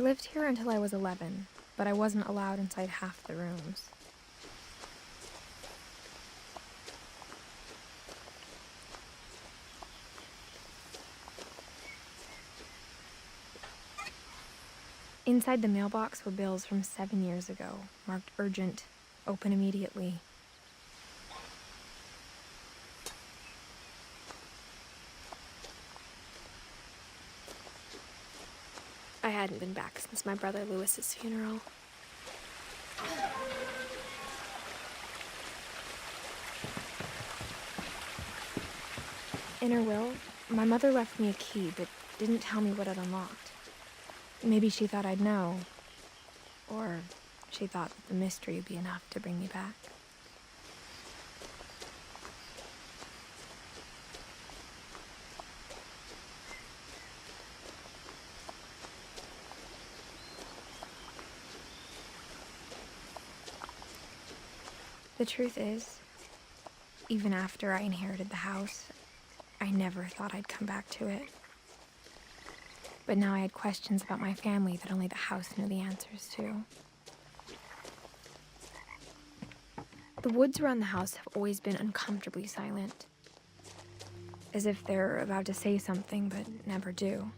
lived here until I was 11, but I wasn't allowed inside half the rooms. Inside the mailbox were bills from 7 years ago, marked urgent, open immediately. I hadn't been back since my brother Lewis's funeral. In her will, my mother left me a key, but didn't tell me what it unlocked. Maybe she thought I'd know, or she thought that the mystery would be enough to bring me back. The truth is, even after I inherited the house, I never thought I'd come back to it. But now I had questions about my family that only the house knew the answers to. The woods around the house have always been uncomfortably silent, as if they're about to say something but never do.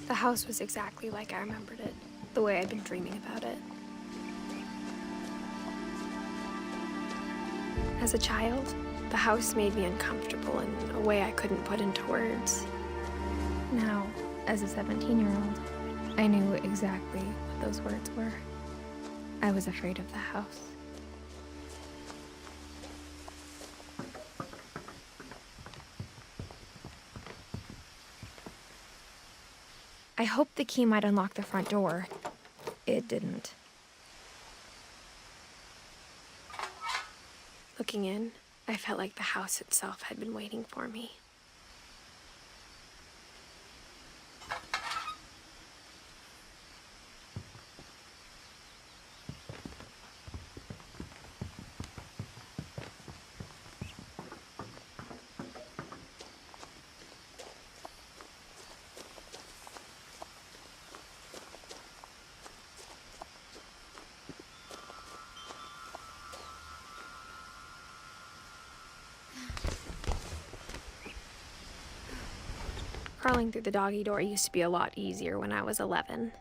The house was exactly like I remembered it, the way I'd been dreaming about it. As a child, the house made me uncomfortable in a way I couldn't put into words. Now, as a 17-year-old, I knew exactly what those words were. I was afraid of the house. I hoped the key might unlock the front door. It didn't. Looking in, I felt like the house itself had been waiting for me. Crawling through the doggy door used to be a lot easier when I was 11.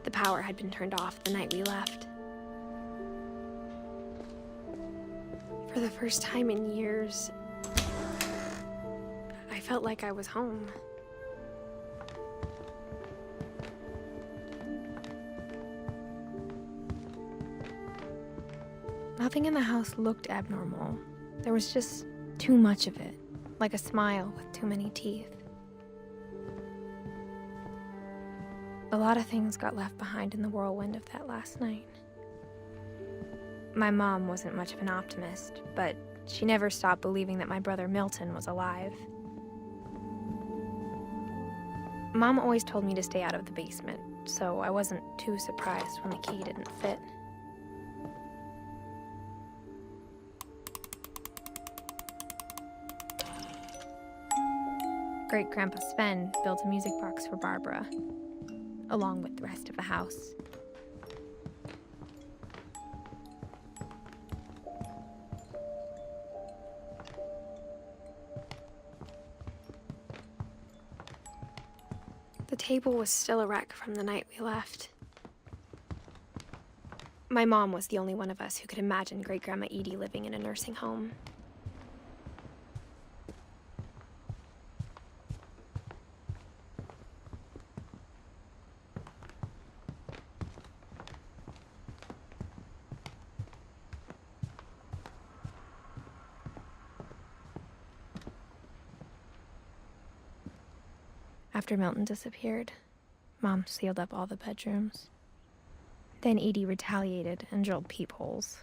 The power had been turned off the night we left. For the first time in years, I felt like I was home. Nothing in the house looked abnormal. There was just too much of it, like a smile with too many teeth. A lot of things got left behind in the whirlwind of that last night. My mom wasn't much of an optimist, but she never stopped believing that my brother Milton was alive. Mom always told me to stay out of the basement, so I wasn't too surprised when the key didn't fit. Great-Grandpa Sven built a music box for Barbara, along with the rest of the house. The table was still a wreck from the night we left. My mom was the only one of us who could imagine Great-Grandma Edie living in a nursing home. After Milton disappeared, Mom sealed up all the bedrooms. Then Edie retaliated and drilled peepholes.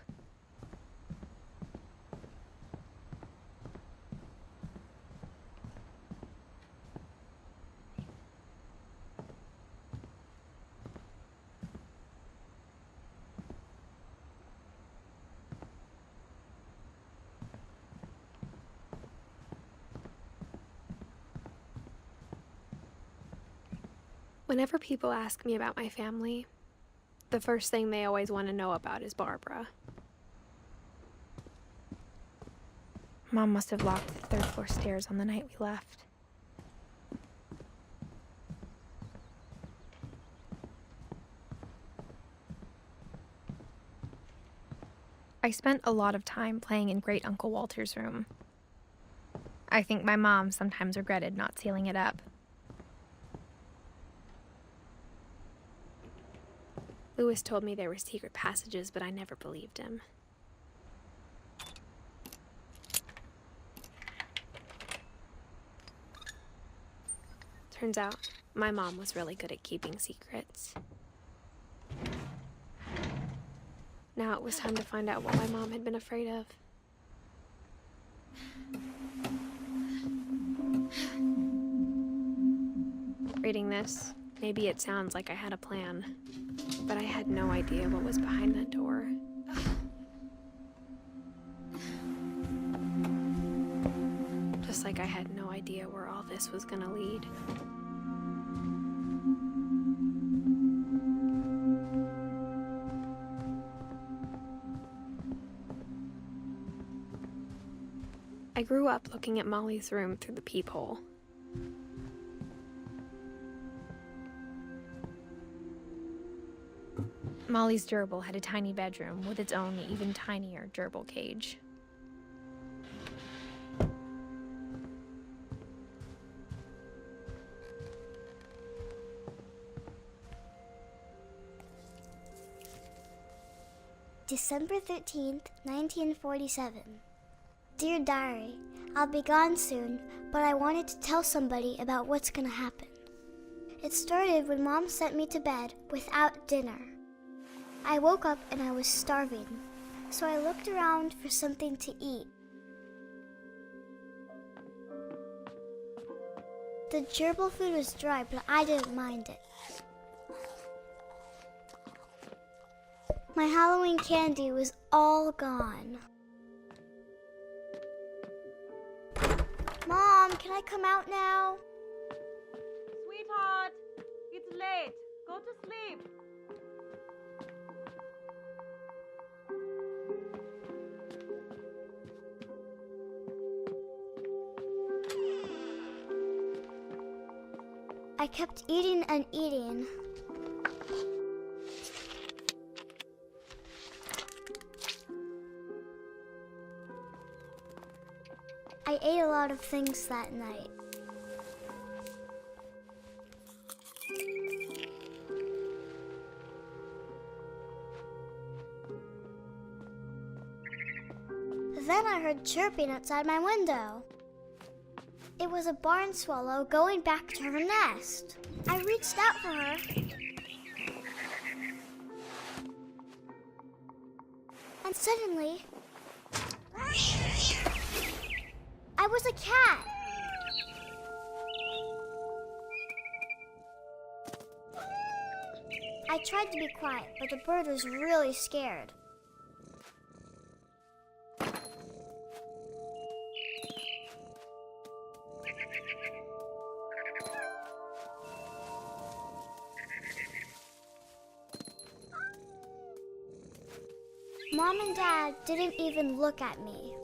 Whenever people ask me about my family, the first thing they always want to know about is Barbara. Mom must have locked the third floor stairs on the night we left. I spent a lot of time playing in Great Uncle Walter's room. I think my mom sometimes regretted not sealing it up. Lewis told me there were secret passages, but I never believed him. Turns out, my mom was really good at keeping secrets. Now it was time to find out what my mom had been afraid of. Reading this, maybe it sounds like I had a plan, but I had no idea what was behind that door. Just like I had no idea where all this was gonna lead. I grew up looking at Molly's room through the peephole. Molly's gerbil had a tiny bedroom with its own even tinier gerbil cage. December 13th, 1947. Dear Diary, I'll be gone soon, but I wanted to tell somebody about what's gonna happen. It started when Mom sent me to bed without dinner. I woke up and I was starving, so I looked around for something to eat. The gerbil food was dry, but I didn't mind it. My Halloween candy was all gone. Mom, can I come out now? Sweetheart, it's late. Go to sleep. I kept eating and eating. I ate a lot of things that night. Then I heard chirping outside my window. It was a barn swallow going back to her nest. I reached out for her. And suddenly, I was a cat. I tried to be quiet, but the bird was really scared. Mom and Dad didn't even look at me.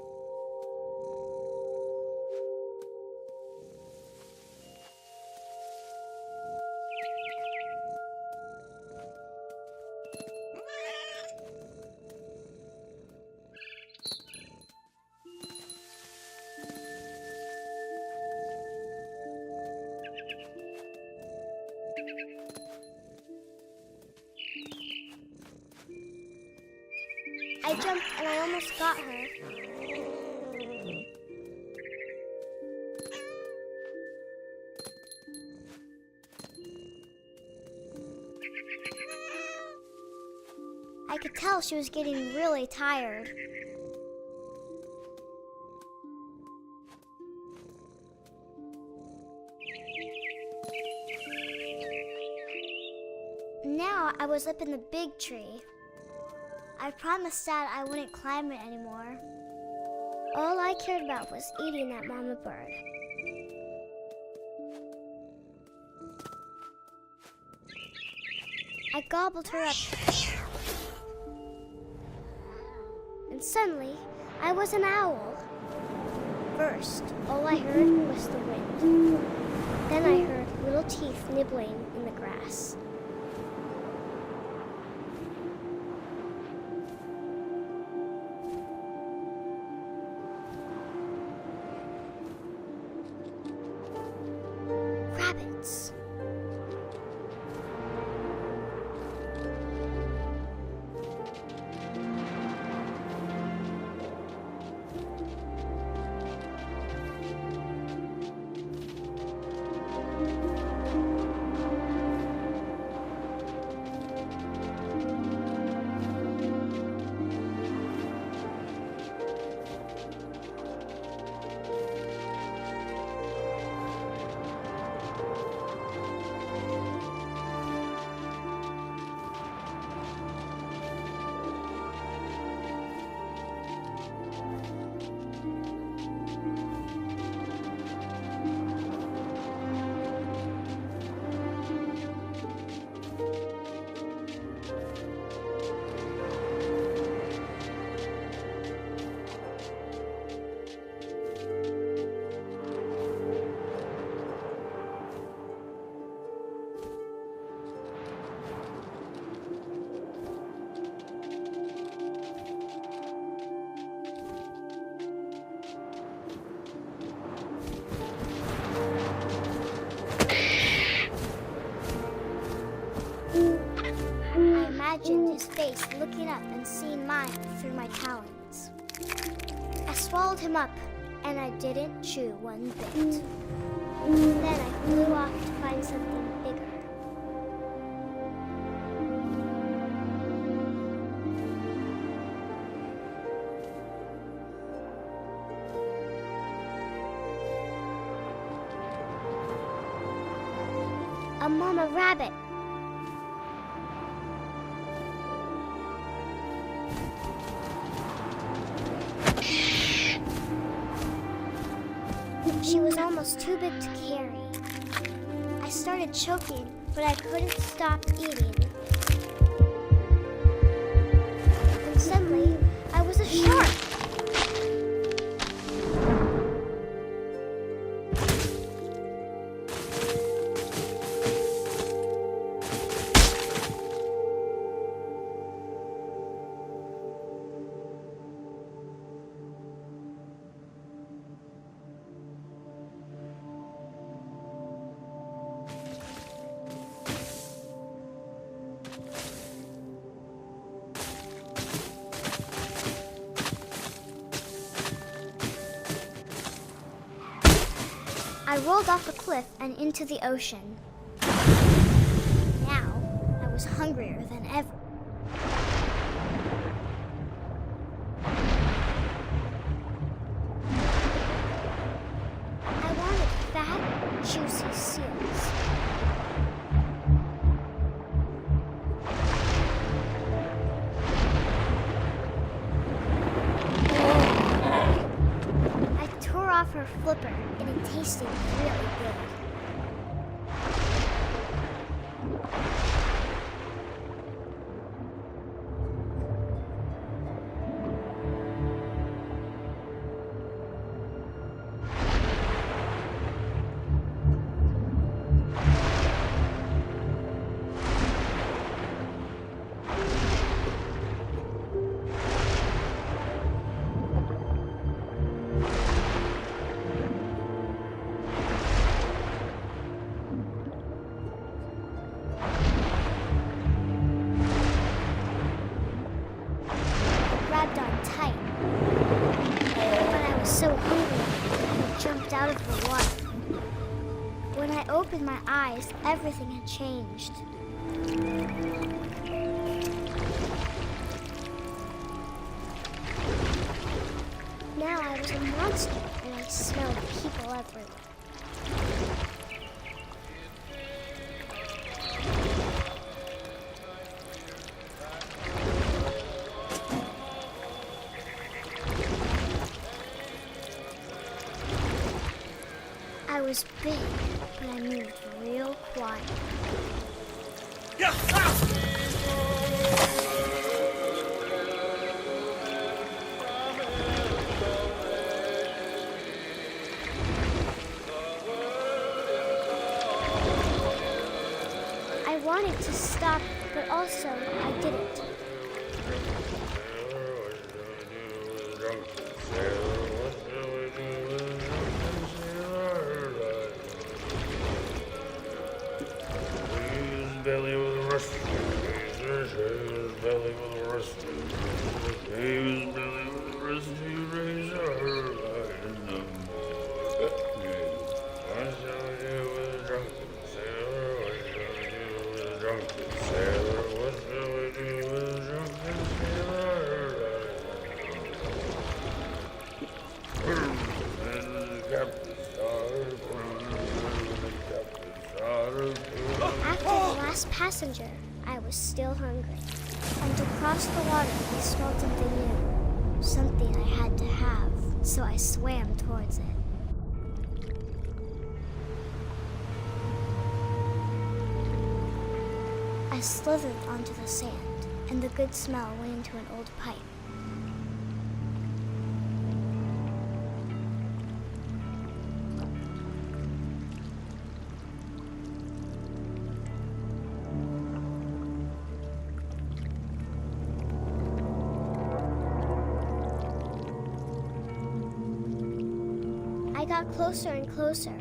I jumped and I almost got her. I could tell she was getting really tired. Now I was up in the big tree. I promised Dad I wouldn't climb it anymore. All I cared about was eating that mama bird. I gobbled her up. And suddenly, I was an owl. First, all I heard was the wind. Then I heard little teeth nibbling in the grass. Rabbits. I imagined his face looking up and seeing mine through my talons. I swallowed him up, and I didn't chew one bit. Then I flew off to find something bigger. A mama rabbit. She was almost too big to carry. I started choking, but I couldn't stop eating. And suddenly, I was a shark. I rolled off the cliff and into the ocean. Now, I was hungrier than ever. I wanted fat, juicy seals. I tore off her flipper, and it tasted really good. Grabbed on tight, but I was so hungry, I jumped out of the water. When I opened my eyes, everything had changed. a monster, and I smelled people everywhere. I was big, but I moved real quiet. I wanted to stop, but also I didn't. Belly with a rust. His belly with a rust. His belly with a rusty razor. What shall we do with a drunken sailor? What shall we do with a drunken sailor? What shall we do with a drunken sailor? And the captain's daughter. After the last passenger, I was still hungry. And across the water, I smelled something new. Something I had to have, so I swam towards it. I slithered onto the sand, and the good smell went into an old pipe. I got closer and closer.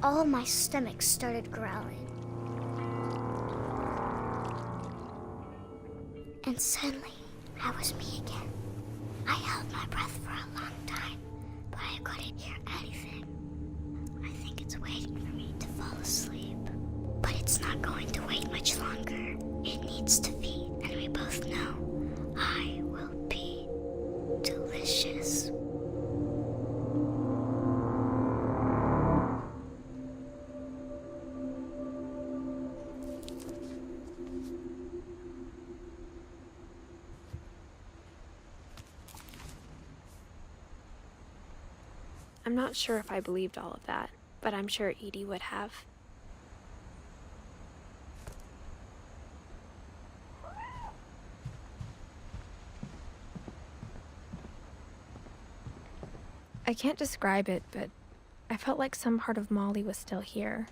All my stomach started growling. And suddenly, I was me again. I held my breath for a long time, but I couldn't hear anything. I think it's waiting for me to fall asleep. But it's not going to wait much longer. It needs to feed, and we both know I will be delicious. I'm not sure if I believed all of that, but I'm sure Edie would have. I can't describe it, but I felt like some part of Molly was still here.